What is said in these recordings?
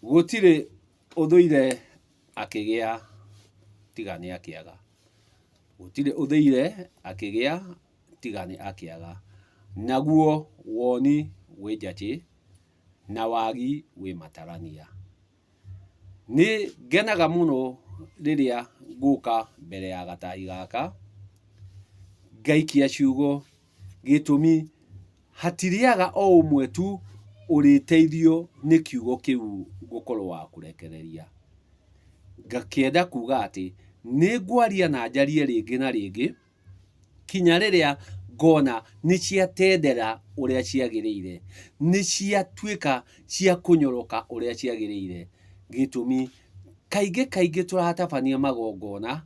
Gũtirĩ ũthũire akĩgĩa tiga nĩ akĩaga. Gũtirĩ ũthũire akĩgĩa tiga nĩ akĩaga. Naguo woni wĩ njatĩ na wagi wĩ matarania. Nĩ ngenaga mũno rĩrĩa ngũka mbere ya gatahi gaka ngaikia ciugo gĩtũmi hatirĩaga o ũmwe tu ũrĩteithio nĩ kiugo kĩu gũkorwo wa kũrekereria. Ngakĩenda kuga atĩ nĩ ngwaria na njarie rĩngĩ na rĩngĩ kinya rĩrĩa ngona nĩ ciatendera ũrĩa ciagĩrĩire, nĩ ciatuĩka cia kũnyoroka ũrĩa ciagĩrĩire. Gĩtũmi kaingĩ tũratabania magongona,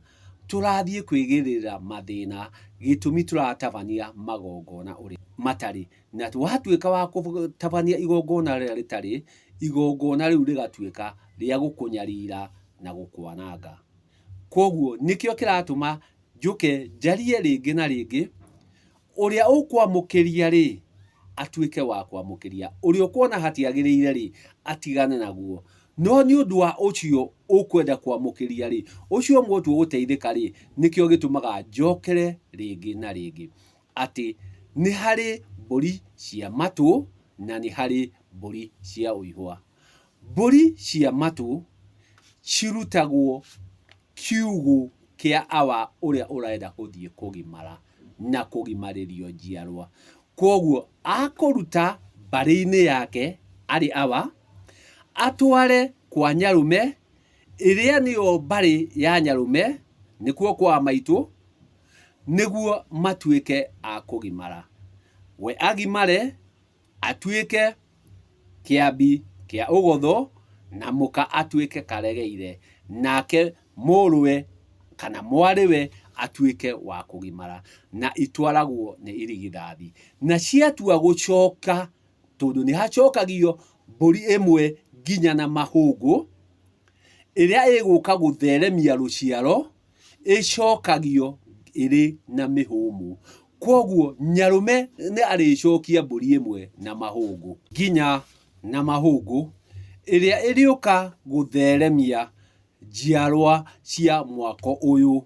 tũrathiĩ kwĩgĩrĩra mathĩna, gĩtũmi tũratabania magongona ũrĩa matarĩ. Na watuĩka wa gũtabania igongona rĩrĩa rĩtarĩ, igongona rĩu rĩgatuĩka rĩa gũkũnyarira na gũkwananga. Koguo nĩkĩo kĩratũma njũke njarie rĩngĩ na rĩngĩ, ũrĩa ũkwamũkĩria rĩ, atuĩke wa kwamũkĩria. Ũrĩa ũkuona hatiagĩrĩire rĩ, atigane naguo. No nĩ ũndũ wa ũcio ũkwenda kwamũkĩria rĩ, ũcio ũmwe tu ũgũteithĩka rĩ, nĩkĩo gĩtũmaga njokere rĩngĩ na rĩngĩ. Atĩ nĩ harĩ mbũri cia matũ na nĩ harĩ mbũri cia ũihũa. Mbũri cia matũ cirutagwo kiugũ kĩa awa ũrĩa ũrenda gũthiĩ kũgimara na kũgimarĩrio njiarwa. Koguo akũruta mbarĩ-inĩ yake arĩ awa, atware kwa nyarũme ĩrĩa nĩyo mbarĩ ya nyarũme, nĩkuo kwa maitũ, nĩguo matuĩke a kũgimara. We agimare atuĩke kĩambi kĩa ũgotho na mũka atuĩke karegeire, nake mũrũwe kana mwarĩwe atuĩke wa kũgimara, na itwaragwo nĩ irigithathi. Na ciatua gũcoka, tondũ nĩ hacokagio mbũri ĩmwe nginya na mahũngũ, ĩrĩa ĩgũka gũtheremia rũciaro, ĩcokagio ĩrĩ na mĩhũmũ. Koguo nyarũme nĩ arĩcokia mbũri ĩmwe na mahũngũ nginya na mahũngũ, ĩrĩa ĩrĩũka gũtheremia njiarwa cia mwaka ũyũ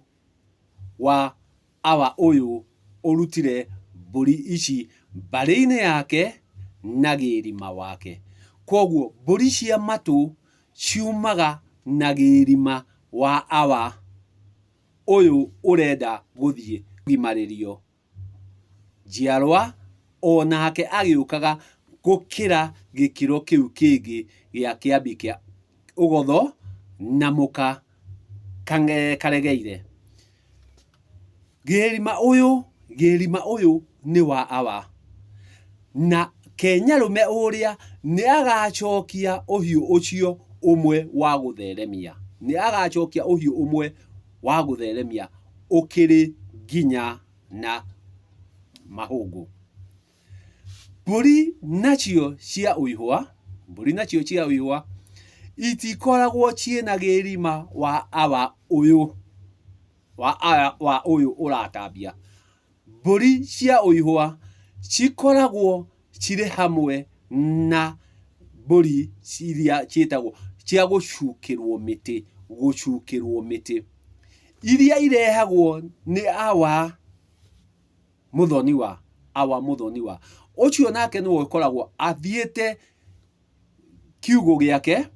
wa awa ũyũ ũrutire mbũri ici mbarĩ-inĩ yake na gĩrima wake. Koguo mbũri cia matũ ciumaga na gĩrima wa awa ũyũ ũrenda gũthiĩ kũgimarĩrio njiarwa, onake agĩũkaga gũkĩra gĩkĩro kĩu kĩngĩ gĩa kĩambi kĩa ũgotho na mũka karegeire. Gĩrima ũyũ nĩ wa awa, na ke nyarũme ũrĩa nĩ agacokia ũhiũ ũcio ũmwe wa gũtheremia, nĩ agacokia ũhiũ ũmwe wa gũtheremia ũkĩrĩ nginya na mahũngũ. Mbũri nacio cia ũihũa itikoragwo ciĩna gĩrima wa awa ũyũ wa ũyũ ũratambia. Mbũri cia ũihũa cikoragwo cirĩ hamwe na mbũri iria ciĩtagwo cia gũcukĩrwo mĩtĩ, iria irehagwo nĩ awa mũthoni-wa. Ũcio nake nĩwe ũkoragwo athiĩte kiugũ gĩake,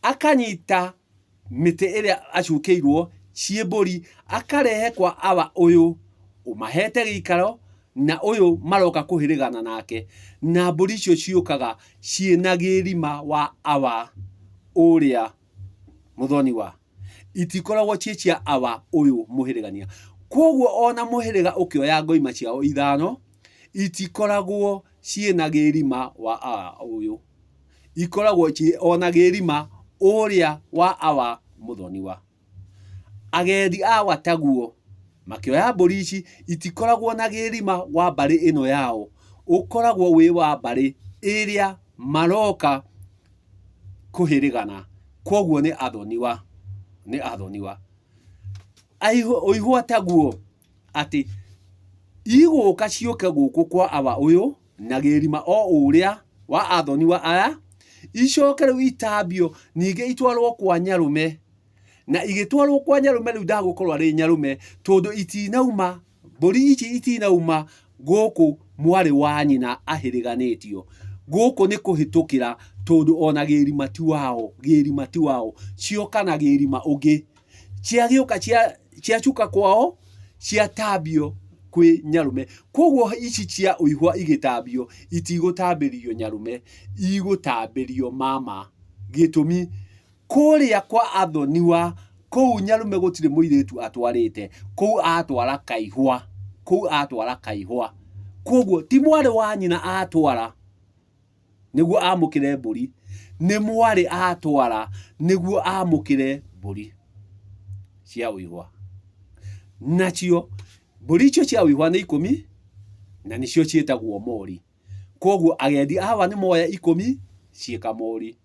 akanyita mĩtĩ ĩrĩa acukĩirwo ciĩ mbũri, akarehe kwa awa ũyũ, ũmahete gĩikaro, na ũyũ maroka kũhĩrĩgana nake, na mbũri icio ciũkaga ciĩna gĩrima wa awa ũrĩa mũthoni-wa. Itikoragwo ciĩ cia awa ũyũ mũhĩrĩgania. Koguo ona mũhĩrĩga ũkĩoya ngoima ciao ithano, itikoragwo ciĩna gĩrima wa awa ũyũ, ikoragwo ona gĩrima ũrĩa wa awa mũthoni-wa. Agendi awa taguo makĩoya mbũri ici, itikoragwo na gĩrima wa mbarĩ ĩno yao, ũkoragwo wĩ wa mbarĩ ĩrĩa maroka kũhĩrĩgana. Koguo nĩ athoni-wa. Ũihũa taguo, atĩ igũka ciũke gũkũ kwa awa ũyũ na gĩrima o ũrĩa wa athoni-wa aya, icoke riu itambio ninge itwarwo kwa nyarume na igitwarwo kwa nyarume riu ndagukorwo ari nyarume tondu itinauma mburi ici itinauma guku mwari wa nyina ahiriganitio guku ni kuhitukira tondu ona girima ti wao cioka na girima ungi ciagiuka ciacuka kwao ciatambio kwi nyarume koguo ici cia uihwa igitambio itigũtambĩrio nyarume igũtambĩrio mama gitumi kuria kwa athoniwa kou nyarume gũtirĩ mũirĩtu atwarĩte kou atwara kaihwa koguo ti mwari wa nyina atwara niguo amũkĩre mbũri nĩ mwari atwara niguo amũkĩre mbũri cia uihwa nacio mbũri icio cia uihwa nĩ 10 na nicio ciĩtagwo mori koguo agendi awa nĩ moya 10 ciĩka mori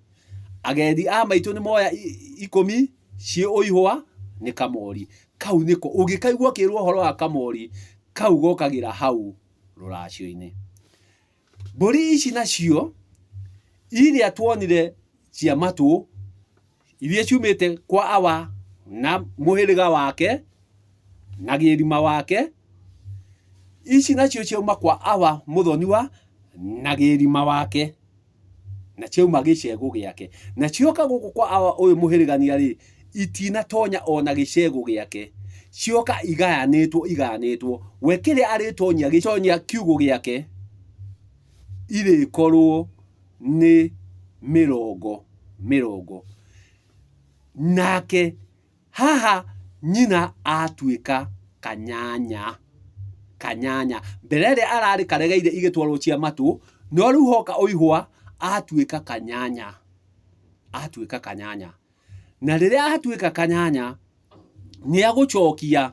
agendi a maitũ nĩ moya 10 ciĩ uihwa nĩ kamori kau nĩko ũngĩkaigua kĩrwo ũhoro wa kamori kau gokagĩra hau rũracio-inĩ mbũri ici nacio iria tuonire cia matũ iria ciumĩte kwa awa na mũhĩrĩga wake na gĩrima wake ici nacio ciauma kwa awa mũthoniwa na gĩrima wake na ciauma gĩcegũ gĩake na cioka gũkũ kwa awa ũyũ mũhĩrĩgania rĩ itinatonya ona gĩcegũ gĩake cioka igayanĩtwo we kĩrĩa arĩtonyia gĩconya kiugũ gĩake irĩkorwo nĩ mĩrongo nake haha nyina atuĩka kanyanya mbere ĩrĩa ararĩ karegeire igĩtwarwo cia matũ no rĩu hoka uihwa atuĩka kanyanya na rĩrĩa atuĩka kanyanya nĩ agũcokia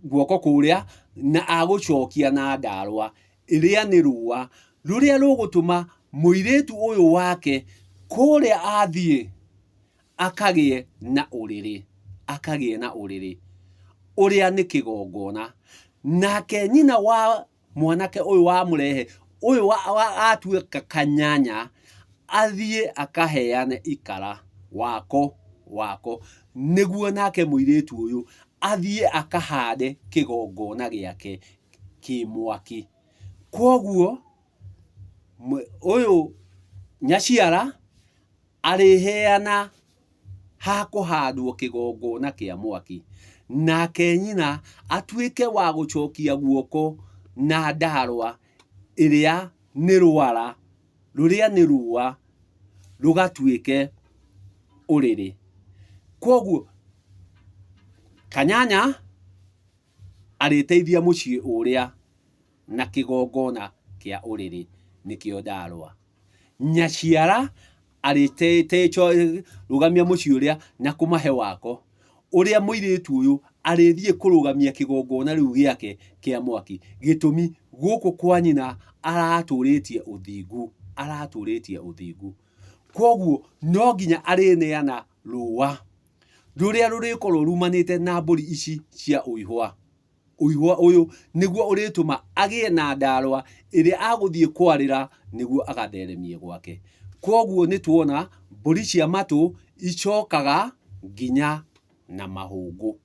guoko kũrĩa na agũcokia na ndarwa ĩrĩa nĩ rũa rũrĩa rũgũtũma mũirĩtu ũyũ wake kũrĩa athiĩ akagĩe na ũrĩrĩ ũrĩa nĩ kĩgongona nake nyina wa mwanake ũyũ wa mũrehe ũyũ atuĩka kanyanya athiĩ akaheane ikara wako nĩguo nake mũirĩtu ũyũ athiĩ akahande kĩgongona gĩake kĩmwaki koguo ũyũ nyaciara arĩheana ha kũhandwo kĩgongona kĩa mwaki nake nyina atuĩke wa gũcokia guoko na ndarwa ĩrĩa nĩ rũara rũrĩa nĩ rũa rũgatuĩke ũrĩrĩ koguo kanyanya arĩteithia mũciĩ ũrĩa na kĩgongona kĩa ũrĩrĩ nĩkĩo ndarwa nyaciara arĩteithia rũgamia mũciĩ ũrĩa na kũmahe wako ũrĩa mũirĩtu ũyũ arĩthiĩ kũrũgamia kĩgongona rĩu gĩake kĩa mwaki gĩtũmi gũkũ kwa nyina aratũrĩtie ũthingu koguo no nginya arĩneana rũa rũrĩa rũrĩkorwo rumanĩte na mbũri ici cia uihwa ũyũ nĩguo ũrĩtũma agĩe na ndarwa ĩrĩa agũthiĩ kwarĩra nĩguo agatheremie gwake koguo nĩ tuona mbũri cia matũ icokaga nginya na mahũngũ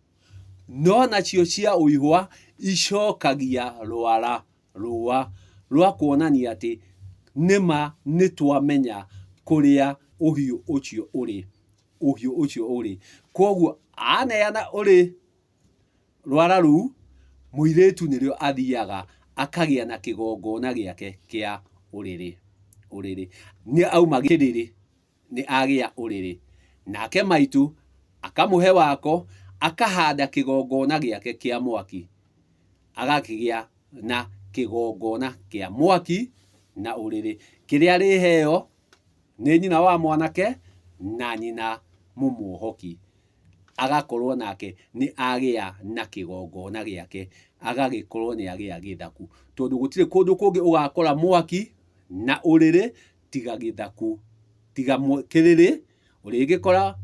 no nacio cia uihwa icokagia rũa rwa kuonania atĩ nĩma nĩ twamenya kũrĩa ũhiũ ũcio ũrĩ koguo aneana ũrĩ rwara rũu mũirĩtu nĩrĩo athiaga akagĩa na kĩgongona gĩake kĩa ũrĩrĩ nĩ auma kĩrĩrĩ nĩ agĩa ũrĩrĩ nake maitũ akamũhe wako akahanda kĩgongona gĩake kĩa mwaki agakĩgĩa na kĩgongona kĩa mwaki na ũrĩrĩ kĩrĩa rĩheo nĩ nyina wa mwanake na nyina mũmũhoki agakorwo nake nĩ agĩa na kĩgongona gĩake agagĩkorwo nĩ agĩa gĩthaku tondũ gũtirĩ kũndũ kũngĩ ũgakora mwaki na ũrĩrĩ tiga gĩthaku tiga kĩrĩrĩ ũrĩgĩkora